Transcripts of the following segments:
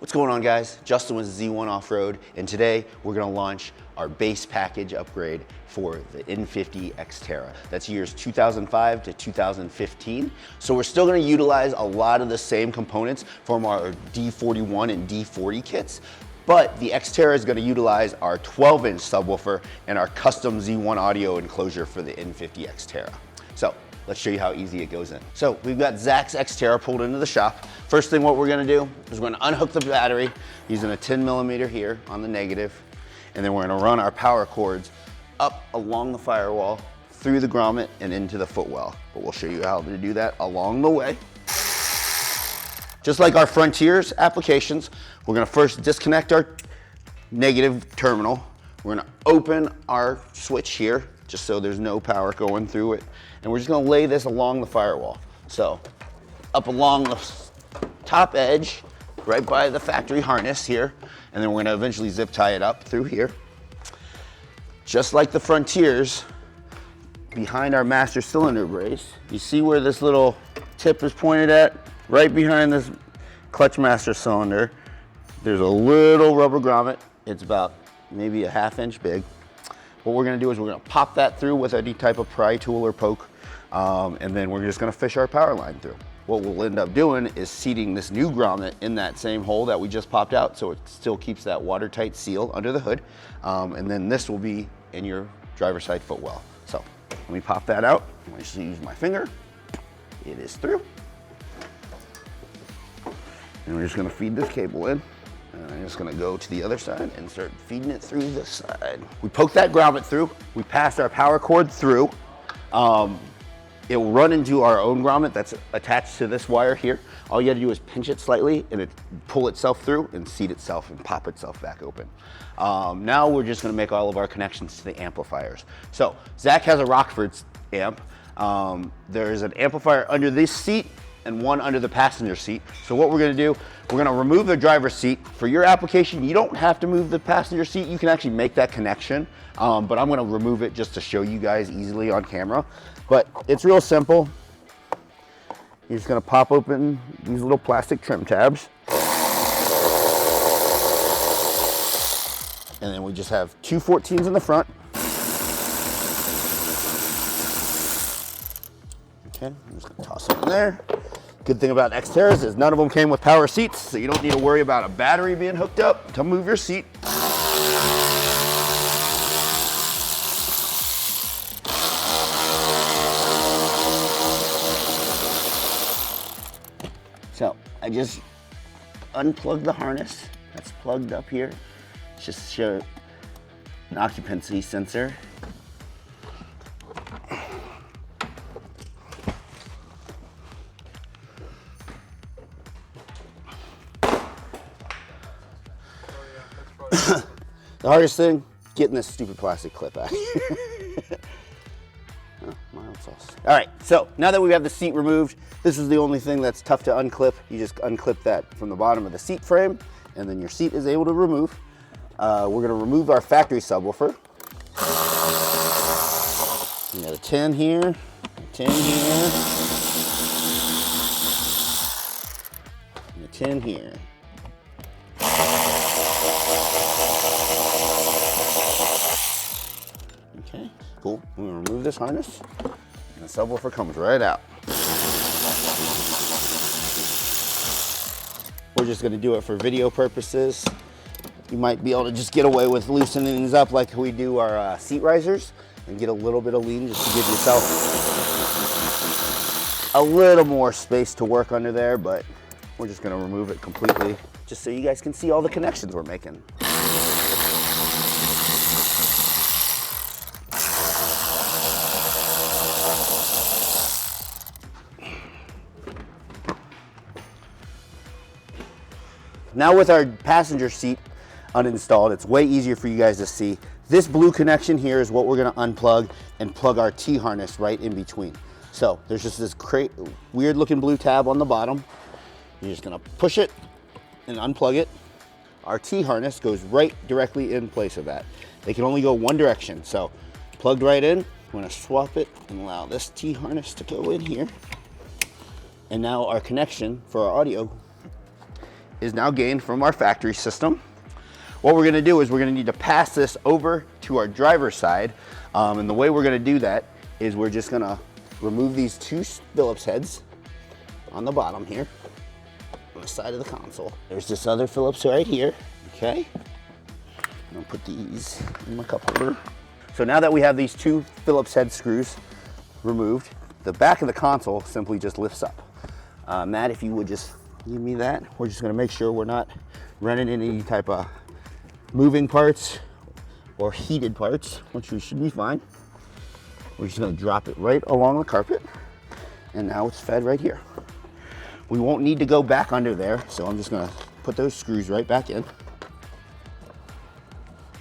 What's going on, guys? Justin with Z1 Off-Road, and today we're gonna launch our base package upgrade for the Infiniti Xterra. That's years 2005 to 2015. So we're still gonna utilize a lot of the same components from our D41 and D40 kits, but the Xterra is gonna utilize our 12-inch subwoofer and our custom Z1 audio enclosure for the Infiniti Xterra. So let's show you how easy it goes in. So we've got Zach's Xterra pulled into the shop. First thing what we're gonna do is we're gonna unhook the battery using a 10mm here on the negative, and then we're gonna run our power cords up along the firewall, through the grommet, and into the footwell. But we'll show you how to do that along the way. Just like our Frontiers applications, we're gonna first disconnect our negative terminal. We're gonna open our switch here, just so there's no power going through it. And we're just gonna lay this along the firewall. So up along the top edge, right by the factory harness here, and then we're gonna eventually zip tie it up through here. Just like the Frontiers, behind our master cylinder brace, you see where this little tip is pointed at? Right behind this clutch master cylinder, there's a little rubber grommet. It's about maybe a ½ inch big. What we're gonna do is we're gonna pop that through with any type of pry tool or poke, and then we're just gonna fish our power line through. What we'll end up doing is seating this new grommet in that same hole that we just popped out, so it still keeps that watertight seal under the hood. And then this will be in your driver's side footwell. So let me pop that out. I'm just gonna use my finger. It is through. And we're just gonna feed this cable in. And I'm just gonna go to the other side and start feeding it through this side. We poke that grommet through. We pass our power cord through. It will run into our own grommet that's attached to this wire here. All you gotta do is pinch it slightly and it pull itself through and seat itself and pop itself back open. Now we're just gonna make all of our connections to the amplifiers. So Zach has a Rockford amp. There's an amplifier under this seat and one under the passenger seat. So what we're gonna do, we're gonna remove the driver's seat. For your application, you don't have to move the passenger seat. You can actually make that connection, but I'm gonna remove it just to show you guys easily on camera. But it's real simple. You're just gonna pop open these little plastic trim tabs. And then we just have two 14s in the front. Okay, I'm just gonna toss them in there. Good thing about Xterras is none of them came with power seats, so you don't need to worry about a battery being hooked up to move your seat. So I just unplugged the harness that's plugged up here. Just show an occupancy sensor. The hardest thing, getting this stupid plastic clip out. Mild sauce. All right, so now that we have the seat removed, this is the only thing that's tough to unclip. You just unclip that from the bottom of the seat frame, and then your seat is able to remove. We're gonna remove our factory subwoofer. You got a 10 here, a 10 here, and a 10 here. Okay, cool. I'm gonna remove this harness, and the subwoofer comes right out. We're just gonna do it for video purposes. You might be able to just get away with loosening these up like we do our seat risers and get a little bit of lean just to give yourself a little more space to work under there, but we're just gonna remove it completely just so you guys can see all the connections we're making. Now with our passenger seat uninstalled, it's way easier for you guys to see. This blue connection here is what we're gonna unplug and plug our T-harness right in between. So there's just this weird looking blue tab on the bottom. You're just gonna push it and unplug it. Our T-harness goes right directly in place of that. They can only go one direction, so plugged right in. I'm gonna swap it and allow this T-harness to go in here. And now our connection for our audio is now gained from our factory system. What we're gonna do is we're gonna need to pass this over to our driver's side. And the way we're gonna do that is we're just gonna remove these two Phillips heads on the bottom here, on the side of the console. There's this other Phillips right here, okay? I'm gonna put these in my cup holder. So now that we have these two Phillips head screws removed, the back of the console simply just lifts up. Matt, if you would just give me that. We're just gonna make sure we're not running into any type of moving parts or heated parts, which we should be fine. We're just gonna drop it right along the carpet, and now it's fed right here. We won't need to go back under there, so I'm just gonna put those screws right back in.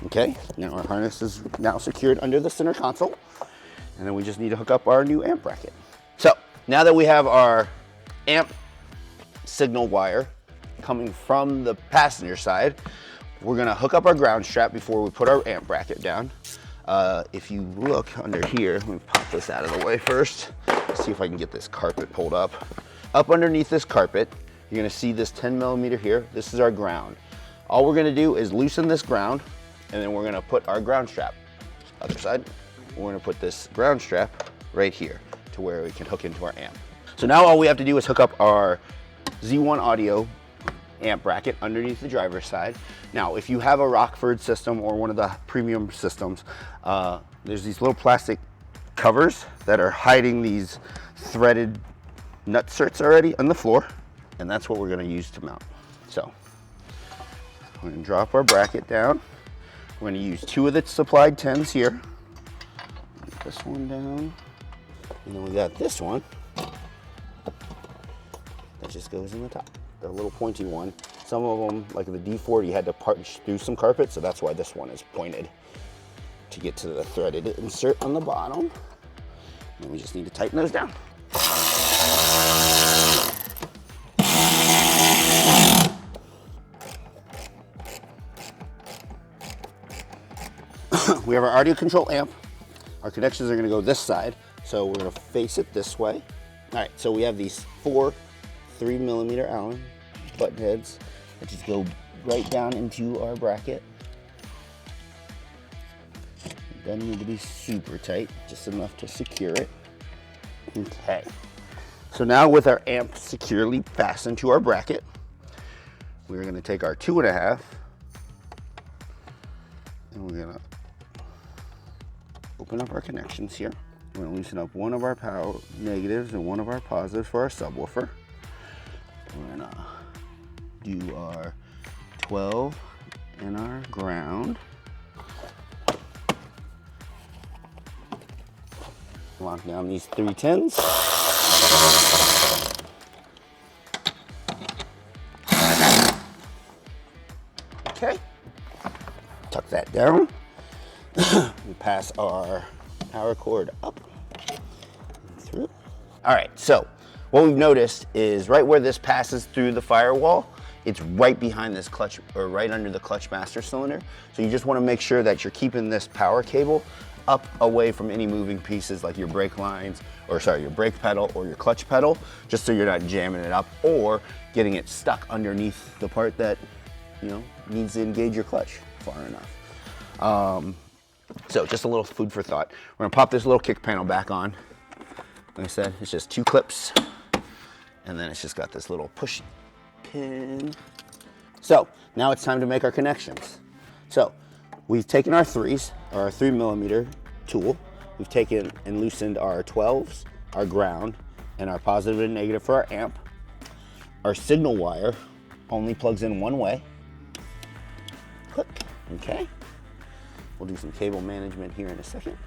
Okay, now our harness is now secured under the center console, and then we just need to hook up our new amp bracket. So now that we have our amp signal wire coming from the passenger side, we're gonna hook up our ground strap before we put our amp bracket down. If you look under here, let me pop this out of the way first. See if I can get this carpet pulled up. Up underneath this carpet, you're gonna see this 10mm here. This is our ground. All we're gonna do is loosen this ground, and then we're gonna put our ground strap. Other side, we're gonna put this ground strap right here to where we can hook into our amp. So now all we have to do is hook up our Z1 audio amp bracket underneath the driver's side. Now, if you have a Rockford system or one of the premium systems, there's these little plastic covers that are hiding these threaded nut certs already on the floor, and that's what we're gonna use to mount. So, we're gonna drop our bracket down. We're gonna use two of the supplied 10s here. Get this one down, and then we got this one that just goes in the top. The little pointy one. Some of them, like the D40, had to punch through some carpet, so that's why this one is pointed to get to the threaded insert on the bottom. And we just need to tighten those down. We have our audio control amp. Our connections are gonna go this side, so we're gonna face it this way. All right, so we have these 4 3mm Allen button heads that just go right down into our bracket. It doesn't need to be super tight, just enough to secure it. Okay, so now with our amp securely fastened to our bracket, we're gonna take our 2.5 and we're gonna open up our connections here. We're gonna loosen up one of our power negatives and one of our positives for our subwoofer. We're gonna do our 12 and our ground. Lock down these 3 10s. Okay, tuck that down. We pass our power cord up and through. All right, so what we've noticed is right where this passes through the firewall, it's right behind this clutch, or right under the clutch master cylinder. So you just want to make sure that you're keeping this power cable up away from any moving pieces like your brake lines, or sorry, your brake pedal or your clutch pedal, just so you're not jamming it up or getting it stuck underneath the part that, you know, needs to engage your clutch far enough. So just a little food for thought. We're gonna pop this little kick panel back on. Like I said, it's just 2 clips, and then it's just got this little push pin. So now it's time to make our connections. So we've taken our 3s, or our 3mm tool. We've taken and loosened our 12s, our ground, and our positive and negative for our amp. Our signal wire only plugs in one way. Click, okay. We'll do some cable management here in a second.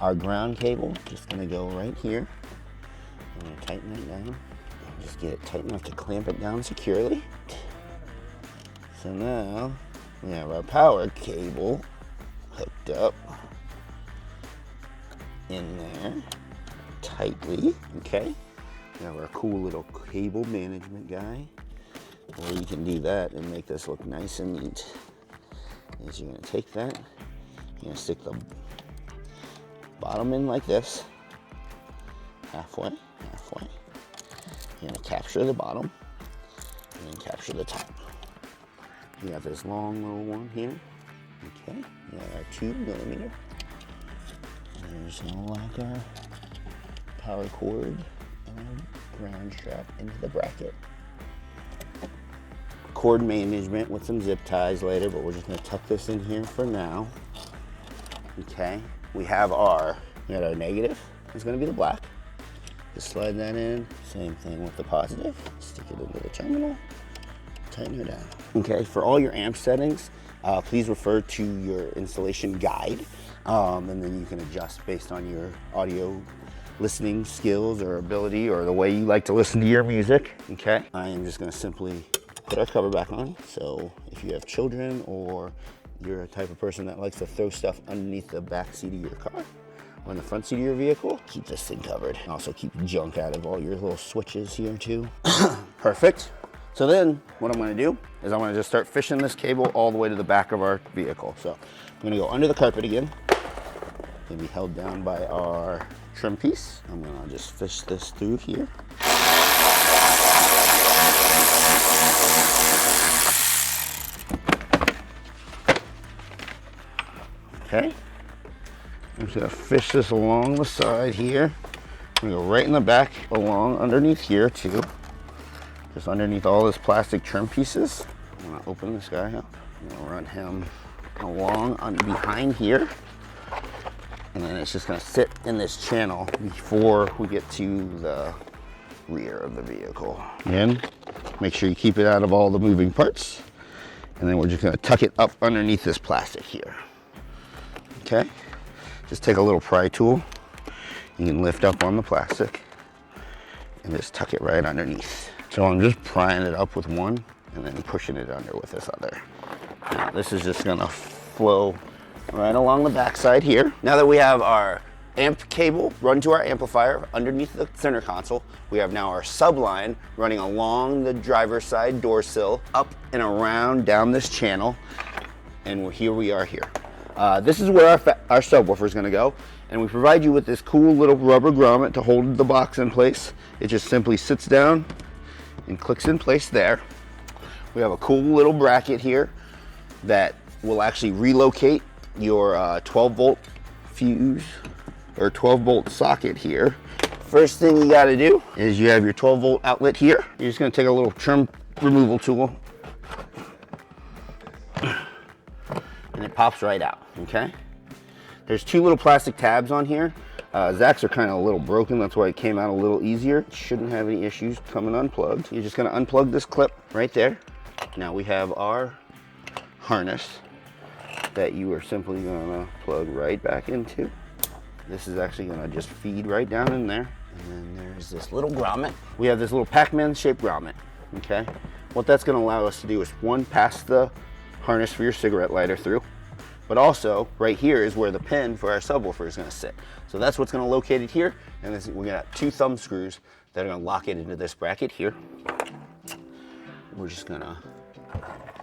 Our ground cable, just gonna go right here. I'm gonna tighten it down. Just get it tight enough to clamp it down securely. So now we have our power cable hooked up in there tightly, okay? We have our cool little cable management guy. Well, you can do that and make this look nice and neat. Is you're gonna take that, you're gonna stick the bottom in like this, halfway. You're gonna capture the bottom and then capture the top. We got this long little one here. Okay, we got our 2mm. There's gonna lock our power cord and ground strap into the bracket. Cord management with some zip ties later, but we're just gonna tuck this in here for now. Okay, we got our negative. It's gonna be the black. Just slide that in. Same thing with the positive. Stick it into the terminal. Tighten her down. Okay, for all your amp settings, please refer to your installation guide, and then you can adjust based on your audio listening skills or ability or the way you like to listen to your music. Okay, I am just gonna simply put our cover back on. So if you have children or you're a type of person that likes to throw stuff underneath the back seat of your car or in the front seat of your vehicle, keep this thing covered. Also keep junk out of all your little switches here too. Perfect. So then what I'm gonna do is I'm gonna just start fishing this cable all the way to the back of our vehicle. So I'm gonna go under the carpet again. Gonna be held down by our trim piece. I'm gonna just fish this through here. Okay. I'm just gonna fish this along the side here. I'm gonna go right in the back, along underneath here too. Just underneath all this plastic trim pieces. I'm gonna open this guy up. I'm gonna run him along behind here. And then it's just gonna sit in this channel before we get to the rear of the vehicle. Again, make sure you keep it out of all the moving parts. And then we're just gonna tuck it up underneath this plastic here. Okay, just take a little pry tool. You can lift up on the plastic and just tuck it right underneath. So I'm just prying it up with one and then pushing it under with this other. Now this is just gonna flow right along the backside here. Now that we have our amp cable run to our amplifier underneath the center console, we have now our subline running along the driver's side door sill, up and around down this channel, and here we are here. This is where our subwoofer is going to go, and we provide you with this cool little rubber grommet to hold the box in place. It just simply sits down and clicks in place there. We have a cool little bracket here that will actually relocate your 12-volt fuse or 12-volt socket here. First thing you got to do is you have your 12-volt outlet here. You're just going to take a little trim removal tool and it pops right out. Okay, there's two little plastic tabs on here. Zach's are kind of a little broken, that's why it came out a little easier. Shouldn't have any issues coming unplugged. You're just gonna unplug this clip right there. Now we have our harness that you are simply gonna plug right back into. This is actually gonna just feed right down in there. And then there's this little grommet. We have this little Pac-Man shaped grommet, okay? What that's gonna allow us to do is one, pass the harness for your cigarette lighter through, but also right here is where the pin for our subwoofer is going to sit. So that's what's going to locate it here, and we're going to have two thumb screws that are going to lock it into this bracket here. We're just going to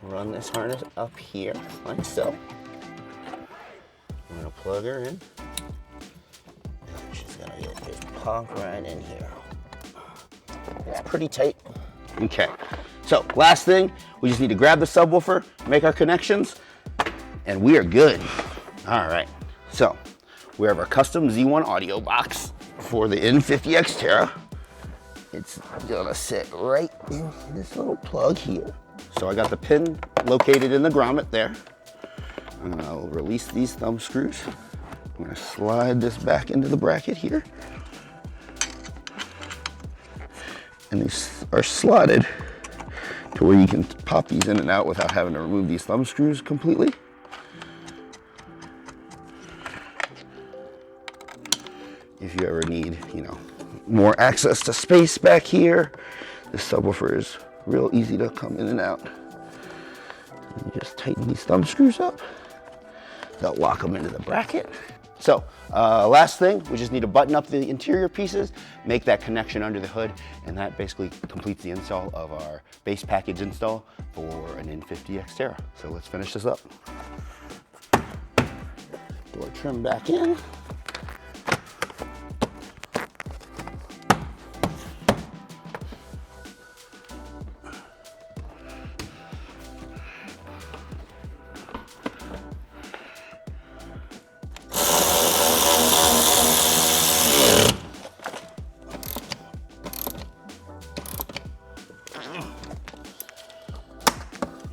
run this harness up here like so. We're going to plug her in, and she's going to just pop right in here. It's pretty tight. Okay, so last thing, we just need to grab the subwoofer, make our connections, and we are good. All right, so we have our custom Z1 audio box for the Infiniti Xterra. It's gonna sit right in this little plug here. So I got the pin located in the grommet there. I'm gonna release these thumb screws. I'm gonna slide this back into the bracket here. And these are slotted to where you can pop these in and out without having to remove these thumb screws completely. If you ever need, more access to space back here, this subwoofer is real easy to come in and out. And you just tighten these thumb screws up. They'll lock them into the bracket. So, last thing, we just need to button up the interior pieces, make that connection under the hood, and that basically completes the install of our base package install for an Infiniti Xterra. So let's finish this up. Door trim back in.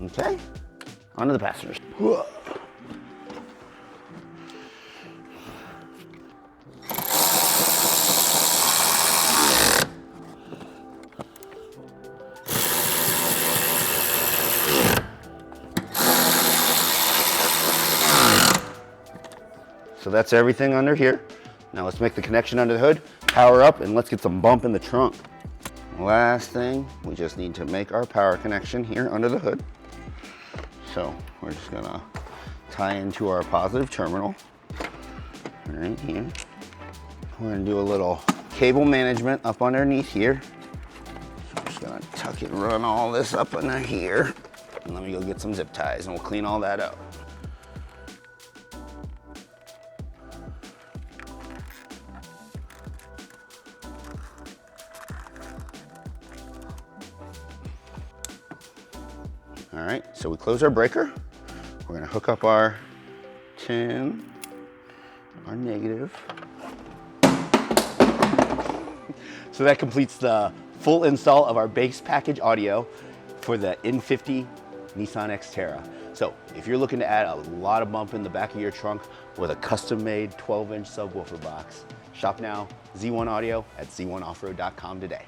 Okay, onto the passengers. So that's everything under here. Now let's make the connection under the hood, power up, and let's get some bump in the trunk. Last thing, we just need to make our power connection here under the hood. So we're just gonna tie into our positive terminal right here. We're gonna do a little cable management up underneath here. So I'm just gonna tuck it and run all this up under here. And let me go get some zip ties and we'll clean all that up. All right, so we close our breaker. We're gonna hook up our 10, our negative. So that completes the full install of our base package audio for the Infiniti Nissan Xterra. So if you're looking to add a lot of bump in the back of your trunk with a custom-made 12-inch subwoofer box, shop now, Z1 Audio at z1offroad.com today.